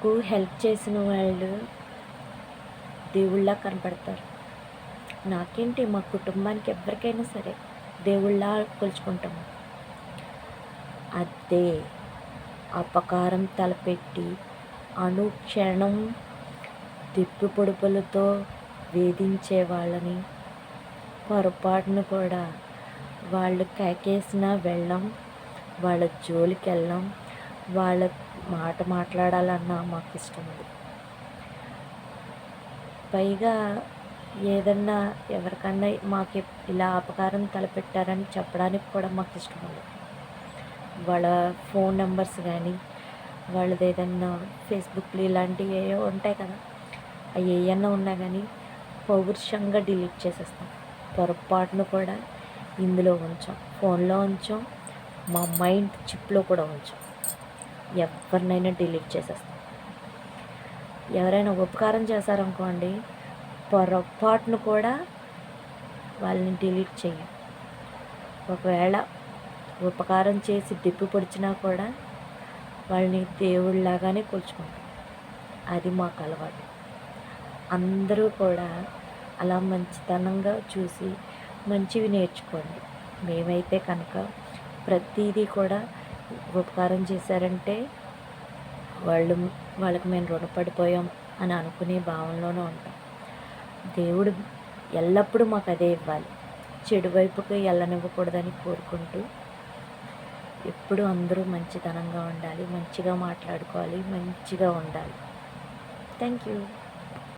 నాకు హెల్ప్ చేసిన వాళ్ళు దేవుళ్ళ కనపడతారు. నాకేంటి, మా కుటుంబానికి ఎవరికైనా సరే దేవుళ్ళ కొలుచుకుంటాము. అదే అపకారం తలపెట్టి అనుక్షణం తిప్పి పొడుపులతో వేధించే వాళ్ళని పొరపాటును కూడా వాళ్ళు కేకేసినా వెళ్ళం, వాళ్ళ జోలికి వెళ్ళం, వాళ్ళ మాట మాట్లాడాలన్నా మాకు ఇష్టం లేదు. పైగా ఏదన్నా ఎవరికన్నా మాకు ఇలా అపకారం తలపెట్టారని చెప్పడానికి కూడా మాకు ఇష్టం లేదు. వాళ్ళ ఫోన్ నెంబర్స్ కానీ వాళ్ళది ఏదన్నా ఫేస్బుక్లు ఇలాంటివి ఏవో ఉంటాయి కదా, అవి ఏమన్నా ఉన్నా కానీ పౌరుషంగా డిలీట్ చేసేస్తాం. పొరపాటును కూడా ఇందులో ఉంచాం, ఫోన్లో ఉంచాం, మా మైండ్ చిప్లో కూడా ఉంచాం. ఎవరినైనా డిలీట్ చేసేస్తాం. ఎవరైనా ఉపకారం చేశారనుకోండి, పొరపాటును కూడా వాళ్ళని డిలీట్ చేయం. ఒకవేళ ఉపకారం చేసి తిప్పి పొడిచినా కూడా వాళ్ళని దేవుళ్ళలాగానే కొలుచుకుంటాం. అది మాకు అలవాటు. అందరూ కూడా అలా మంచితనంగా చూసి మంచివి నేర్చుకోండి. మేమైతే కనుక ప్రతిదీ కూడా ఉపకారం చేశారంటే వాళ్ళకి మేము రుణపడిపోయాం అని అనుకునే భావనలోనే ఉంటాం. దేవుడు ఎల్లప్పుడూ మాకు అదే ఇవ్వాలి, చెడు వైపుకి వెళ్ళనివ్వకూడదని కోరుకుంటూ ఎప్పుడు అందరూ మంచితనంగా ఉండాలి, మంచిగా మాట్లాడుకోవాలి, మంచిగా ఉండాలి. Thank you.